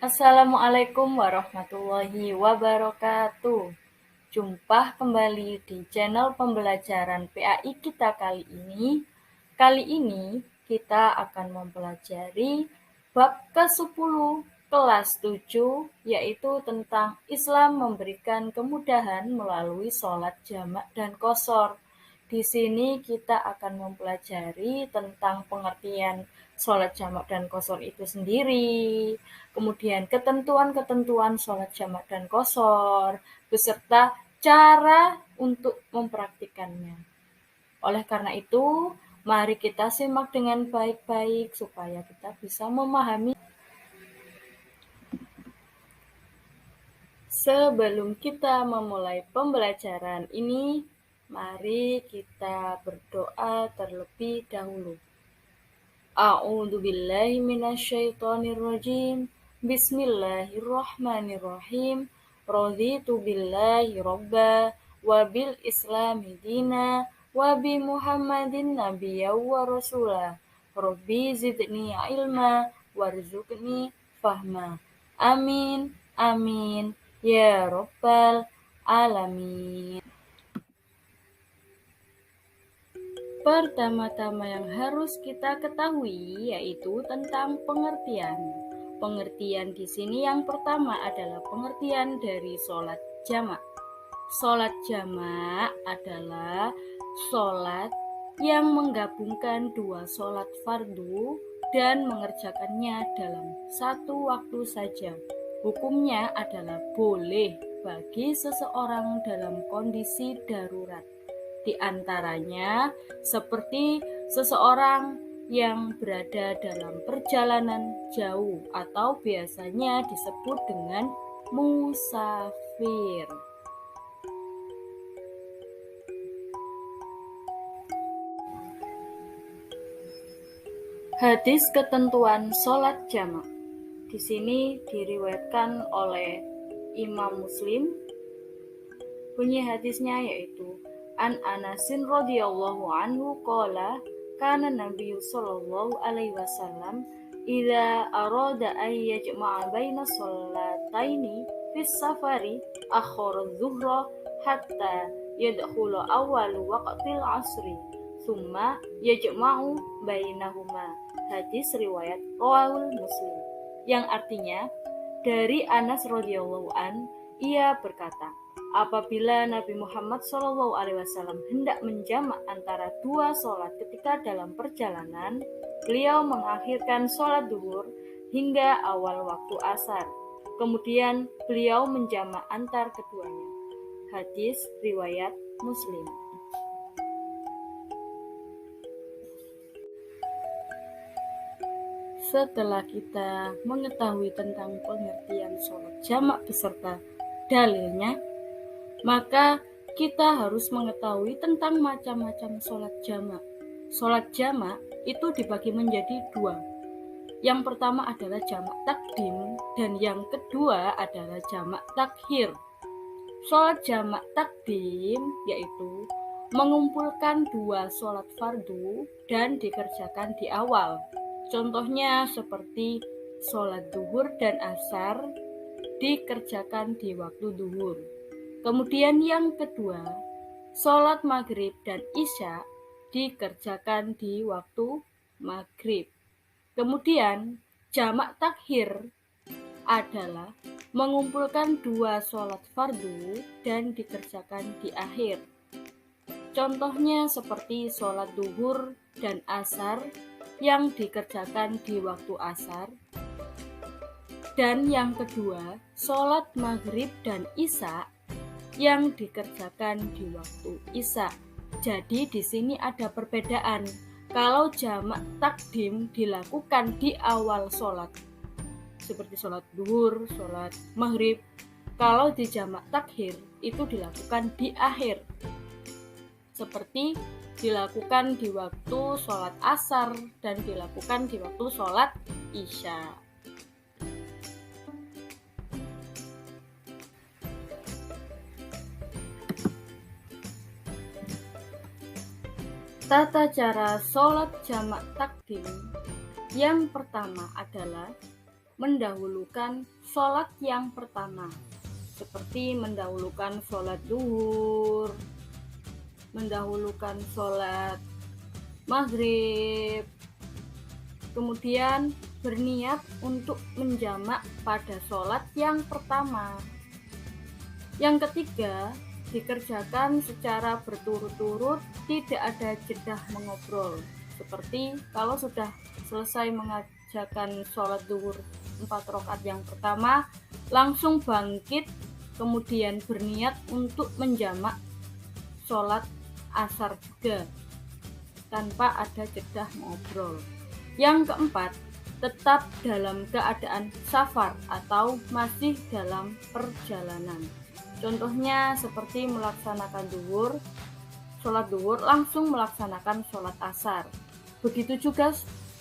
Assalamualaikum warahmatullahi wabarakatuh. Jumpa kembali di channel pembelajaran PAI kita kali ini. Kali ini kita akan mempelajari bab ke-10 kelas 7, yaitu tentang Islam memberikan kemudahan melalui sholat jamak dan qashar. Di sini kita akan mempelajari tentang pengertian sholat jamak dan qashar itu sendiri, kemudian ketentuan-ketentuan sholat jamak dan qashar, beserta cara untuk mempraktikannya. Oleh karena itu, mari kita simak dengan baik-baik supaya kita bisa memahami. Sebelum kita memulai pembelajaran ini, mari kita berdoa terlebih dahulu. A'udzubillahi minasyaitonirrajim. Bismillahirrahmanirrahim. Raditu billahi robba wa bil islami dina wa bi Muhammadin nabiyya wa rasula. Rabbi zidni ilma warzuqni fahma. Amin amin ya rabbal alamin. Pertama-tama yang harus kita ketahui yaitu tentang pengertian. Pengertian di sini yang pertama adalah pengertian dari sholat jamak. Sholat jamak adalah sholat yang menggabungkan dua sholat fardu dan mengerjakannya dalam satu waktu saja. Hukumnya adalah boleh bagi seseorang dalam kondisi darurat. Di antaranya seperti seseorang yang berada dalam perjalanan jauh atau biasanya disebut dengan musafir. Hadis ketentuan sholat jamak. Di sini diriwayatkan oleh Imam Muslim. Bunyi hadisnya yaitu An Anasin radhiyallahu anhu qala kana Nabi sallallahu alaihi wasallam idza arada an yajma'a baina sholataini fis safari akhara dhuhra hatta yadkhulu awal waqtil asri thumma yajma'u bainahuma. Hadis riwayat Rawahul Muslim, yang artinya dari Anas radhiyallahu an, ia berkata, apabila Nabi Muhammad SAW hendak menjamak antara dua sholat ketika dalam perjalanan, beliau mengakhirkan sholat duhur hingga awal waktu asar. Kemudian beliau menjamak antar keduanya. Hadis riwayat Muslim. Setelah kita mengetahui tentang pengertian sholat jamak beserta dalilnya, maka kita harus mengetahui tentang macam-macam sholat jamak. Sholat jamak itu dibagi menjadi dua. Yang pertama adalah jamak takdim dan yang kedua adalah jamak takhir. Sholat jamak takdim yaitu mengumpulkan dua sholat fardu dan dikerjakan di awal. Contohnya seperti sholat duhur dan asar dikerjakan di waktu duhur. Kemudian yang kedua, sholat maghrib dan isya dikerjakan di waktu maghrib. Kemudian jamak takhir adalah mengumpulkan dua sholat fardu dan dikerjakan di akhir. Contohnya seperti sholat duhur dan asar yang dikerjakan di waktu asar. Dan yang kedua, sholat maghrib dan isya yang dikerjakan di waktu isya. Jadi di sini ada perbedaan. Kalau jamak takdim dilakukan di awal sholat, seperti sholat duhur, sholat maghrib. Kalau di jamak takhir itu dilakukan di akhir, seperti dilakukan di waktu sholat asar dan dilakukan di waktu sholat isya. Tata cara sholat jamak takdim yang pertama adalah mendahulukan sholat yang pertama, seperti mendahulukan sholat zuhur, mendahulukan sholat maghrib, kemudian berniat untuk menjamak pada sholat yang pertama. Yang ketiga, dikerjakan secara berturut-turut, tidak ada jeda mengobrol. Seperti kalau sudah selesai mengerjakan sholat zuhur 4 rakaat yang pertama, langsung bangkit, kemudian berniat untuk menjamak sholat asar juga, tanpa ada jeda mengobrol. Yang keempat, tetap dalam keadaan safar atau masih dalam perjalanan. Contohnya seperti melaksanakan sholat zuhur langsung melaksanakan sholat asar. Begitu juga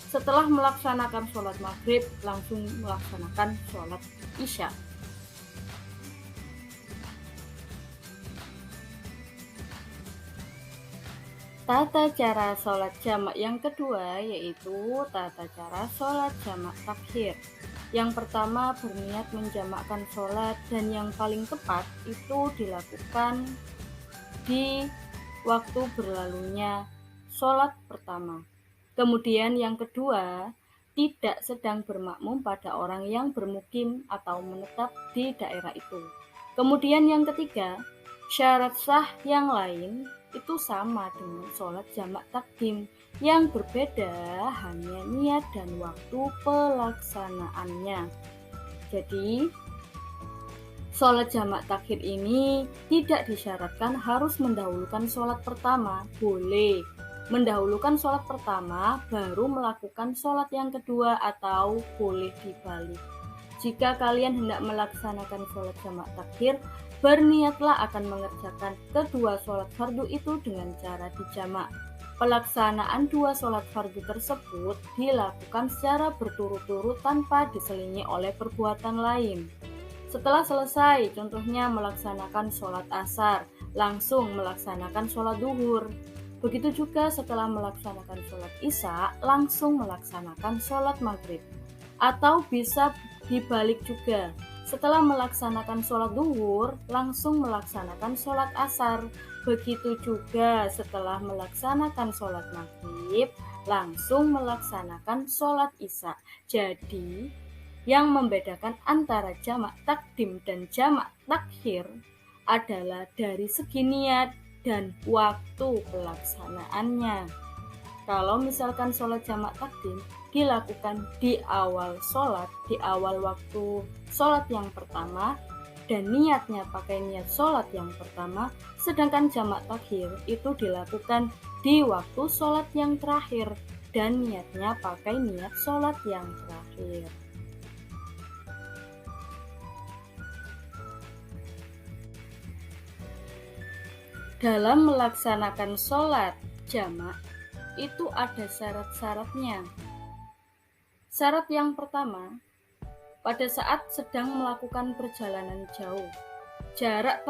setelah melaksanakan sholat maghrib langsung melaksanakan sholat isya. Tata cara sholat jamak yang kedua yaitu tata cara sholat jamak takhir. Yang pertama, berniat menjamakkan sholat, dan yang paling tepat itu dilakukan di waktu berlalunya sholat pertama. Kemudian yang kedua, tidak sedang bermakmum pada orang yang bermukim atau menetap di daerah itu. Kemudian yang ketiga, syarat sah yang lain itu sama dengan sholat jamak takdim, yang berbeda hanya niat dan waktu pelaksanaannya. Jadi, sholat jamak takhir ini tidak disyaratkan harus mendahulukan sholat pertama, boleh mendahulukan sholat pertama baru melakukan sholat yang kedua, atau boleh dibalik. Jika kalian hendak melaksanakan sholat jamak takhir, berniatlah akan mengerjakan kedua sholat fardu itu dengan cara dijamak. Pelaksanaan dua sholat fardu tersebut dilakukan secara berturut-turut tanpa diselingi oleh perbuatan lain. Setelah selesai, contohnya melaksanakan sholat asar, langsung melaksanakan sholat zuhur. Begitu juga setelah melaksanakan sholat isya, langsung melaksanakan sholat maghrib. Atau bisa dibalik juga, setelah melaksanakan sholat zuhur, langsung melaksanakan sholat asar. Begitu juga setelah melaksanakan sholat maghrib, langsung melaksanakan sholat isya. Jadi, yang membedakan antara jamak takdim dan jamak takhir adalah dari segi niat dan waktu pelaksanaannya. Kalau misalkan sholat jamak takdim dilakukan di awal sholat, di awal waktu sholat yang pertama, dan niatnya pakai niat sholat yang pertama, sedangkan jamak takhir itu dilakukan di waktu sholat yang terakhir, dan niatnya pakai niat sholat yang terakhir. Dalam melaksanakan sholat jamak, itu ada syarat-syaratnya. Syarat yang pertama, pada saat sedang melakukan perjalanan jauh, jarak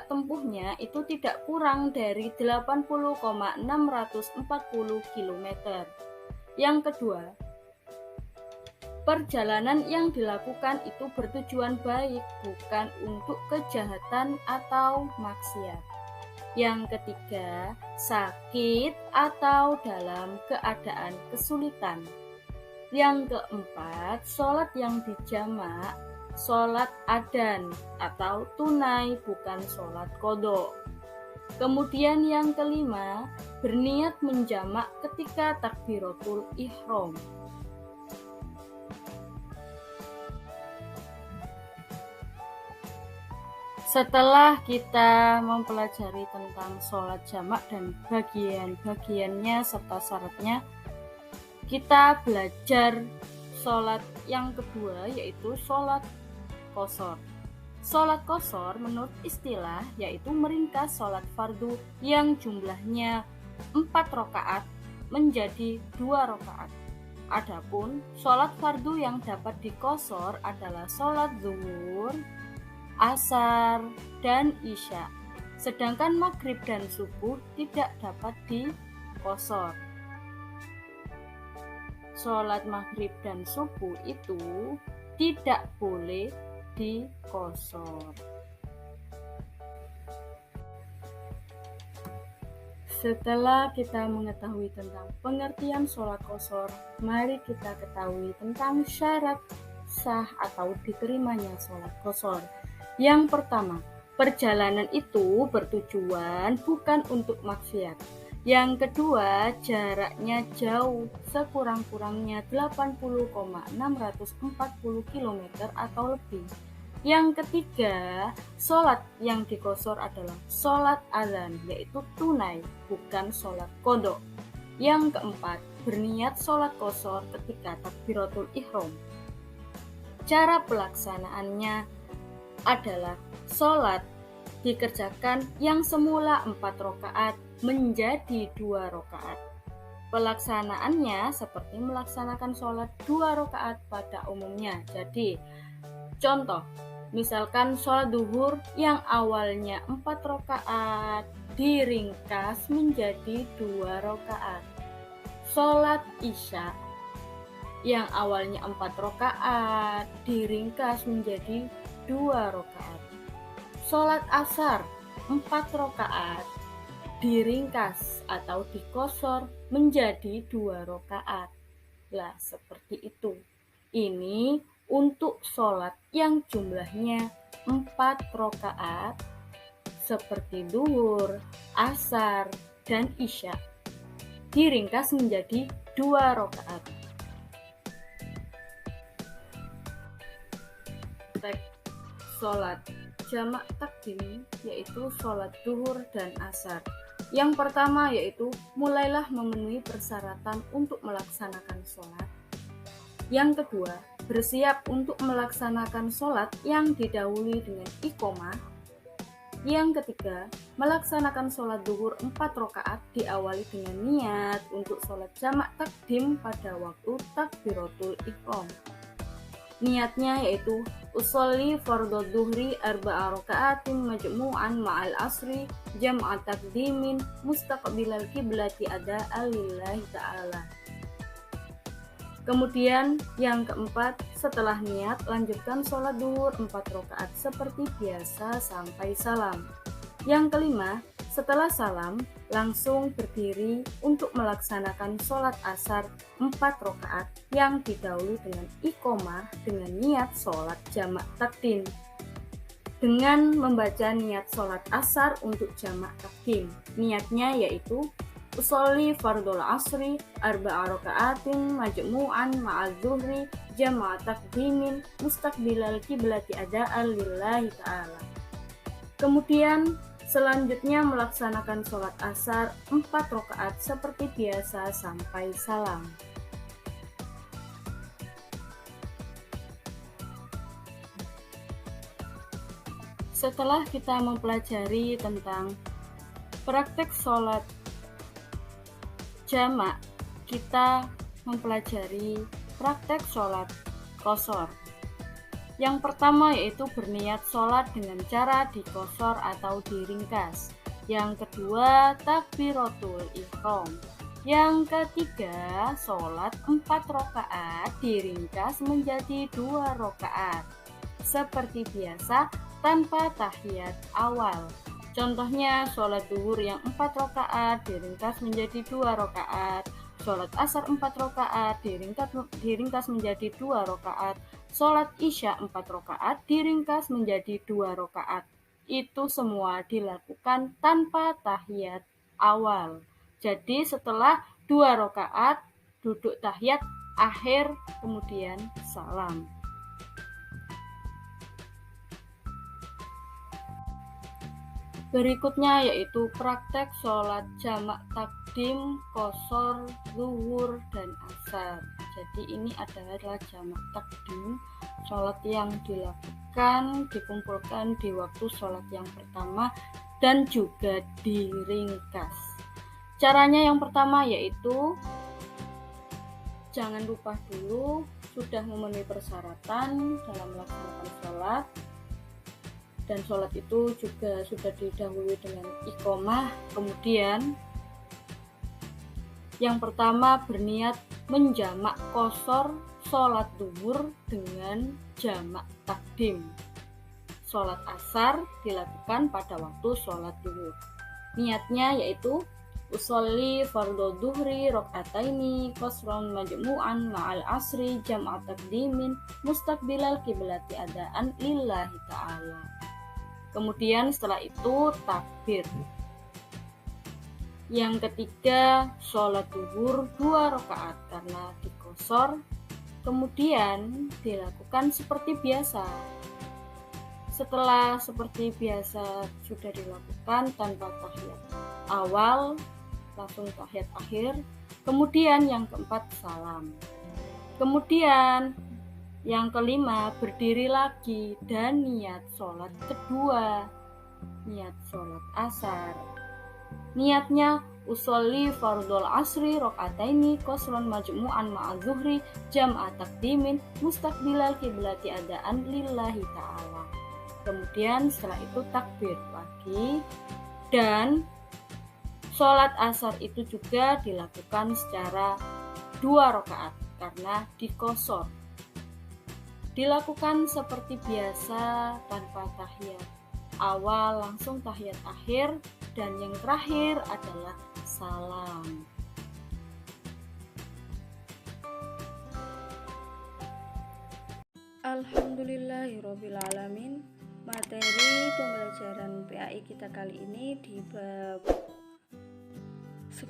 tempuhnya itu tidak kurang dari 80,640 km. Yang kedua, perjalanan yang dilakukan itu bertujuan baik, bukan untuk kejahatan atau maksiat. Yang ketiga, sakit atau dalam keadaan kesulitan. Yang keempat, sholat yang dijamak, sholat adan atau tunai, bukan sholat qadha. Kemudian yang kelima, berniat menjamak ketika takbiratul ihram. Setelah kita mempelajari tentang sholat jamak dan bagian-bagiannya serta syaratnya, kita belajar sholat yang kedua, yaitu sholat qashar. Sholat qashar menurut istilah yaitu meringkas sholat fardu yang jumlahnya 4 rakaat menjadi 2 rakaat. Adapun sholat fardu yang dapat diqashar adalah sholat zuhur, asar, dan isya. Sedangkan maghrib dan subuh tidak dapat diqashar. sholat maghrib dan subuh itu tidak boleh dikosor. Setelah kita mengetahui tentang pengertian sholat qashar, mari kita ketahui tentang syarat sah atau diterimanya sholat qashar. Yang pertama, perjalanan itu bertujuan bukan untuk maksiat. Yang kedua, jaraknya jauh, sekurang-kurangnya 80,640 km atau lebih. Yang ketiga, sholat yang dikosor adalah sholat adzan, yaitu tunai, bukan sholat qodho. Yang keempat, berniat sholat qashar ketika takbiratul ihram. Cara pelaksanaannya adalah sholat dikerjakan yang semula 4 rakaat menjadi 2 rakaat. Pelaksanaannya seperti melaksanakan sholat 2 rakaat pada umumnya. Jadi, contoh, misalkan sholat duhur yang awalnya 4 rakaat diringkas menjadi 2 rakaat. Sholat isya yang awalnya 4 rakaat diringkas menjadi 2 rakaat. Sholat asar 4 rakaat diringkas atau dikosor menjadi 2 rakaat. Lah, seperti itu. Ini untuk sholat yang jumlahnya 4 rakaat seperti duhur, asar, dan isya diringkas menjadi 2 rakaat. Sholat jamak takdim yaitu sholat duhur dan asar. Yang pertama yaitu mulailah memenuhi persyaratan untuk melaksanakan sholat. Yang kedua, bersiap untuk melaksanakan sholat yang didahului dengan iqomah. Yang ketiga, melaksanakan sholat duhur 4 rakaat diawali dengan niat untuk sholat jamak takdim pada waktu takbiratul ihram. Niatnya yaitu usolli fardhu duhri arba'a raka'atin majmu'an ma'al asri jam'a takdimin mustaqbilal qiblati ada'an lillahi ta'ala. Kemudian yang keempat, setelah niat lanjutkan sholat duhur 4 rakaat seperti biasa sampai salam. Yang kelima, setelah salam langsung berdiri untuk melaksanakan sholat asar 4 rakaat yang didahului dengan iqomah dengan niat sholat jamak takdim. Dengan membaca niat sholat asar untuk jamak takdim, niatnya yaitu usolli fardhul asri arba'a raka'atin majmu'an ma'al zuhri jam'a takdimin mustaqbilal qiblati ada'an lillahi ta'ala. Kemudian selanjutnya melaksanakan sholat asar 4 rakaat seperti biasa sampai salam. Setelah kita mempelajari tentang praktek sholat jamak, kita mempelajari praktek sholat qashar. Yang pertama yaitu berniat sholat dengan cara dikosor atau diringkas. Yang kedua, takbiratul ihram. Yang ketiga, sholat 4 rakaat diringkas menjadi 2 rakaat seperti biasa tanpa tahiyat awal. Contohnya, sholat duhur yang 4 rakaat diringkas menjadi 2 rakaat, sholat asar 4 rakaat diringkas menjadi 2 rakaat, sholat isya 4 rakaat diringkas menjadi 2 rakaat. Itu semua dilakukan tanpa tahiyat awal. Jadi setelah 2 rakaat duduk tahiyat akhir kemudian salam. Berikutnya yaitu praktek sholat jamak takdim, qashar, zuhur, dan asar. Jadi ini adalah jamak takdim, sholat yang dilakukan, dikumpulkan di waktu sholat yang pertama dan juga diringkas. Caranya yang pertama yaitu jangan lupa dulu sudah memenuhi persyaratan dalam melaksanakan sholat. Dan sholat itu juga sudah didahului dengan iqomah. Kemudian yang pertama berniat menjamak qashar sholat duhur dengan jamak takdim. Sholat asar dilakukan pada waktu sholat duhur. Niatnya yaitu usolli fardhu duhri rakaataini qasran majmu'an ma'al asri jam'a takdimin mustaqbilal kiblati adaan lillahi ta'ala. Kemudian setelah itu takbir. Yang ketiga, sholat duhur 2 rakaat karena dikosor. Kemudian dilakukan seperti biasa. Setelah seperti biasa sudah dilakukan tanpa tahiyat awal, langsung tahiyat akhir. Kemudian yang keempat, salam. Kemudian yang kelima, berdiri lagi dan niat sholat kedua, niat sholat asar. Niatnya usolli fardhul asri rakaataini qasran majmu'an ma'a zuhri jam'a takdimin mustaqbilal kiblati adaan lillahi ta'ala. Kemudian setelah itu takbir lagi, dan sholat asar itu juga dilakukan secara 2 rakaat karena dikosor. Dilakukan seperti biasa tanpa tahiyat awal, langsung tahiyat akhir, dan yang terakhir adalah salam. Alhamdulillahirobbilalamin. Materi pembelajaran PAI kita kali ini di bab 10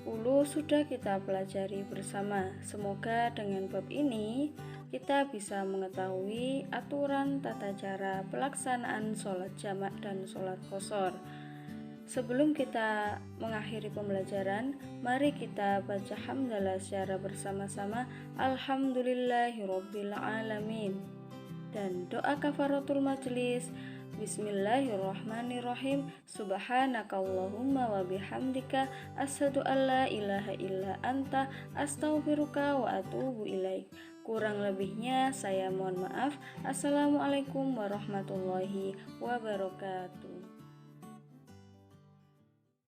sudah kita pelajari bersama. Semoga dengan bab ini kita bisa mengetahui aturan tata cara pelaksanaan sholat jamak dan sholat qashar. Sebelum kita mengakhiri pembelajaran, mari kita baca hamdalah secara bersama-sama. Alhamdulillahirobbilalamin. Dan doa kafaratul majelis. Bismillahirrahmanirrahim. Subhanakallahumma wa bihamdika asyhadu an la ilaha illa anta astaghfiruka wa atubu ilaik. Kurang lebihnya saya mohon maaf. Assalamualaikum warahmatullahi wabarakatuh.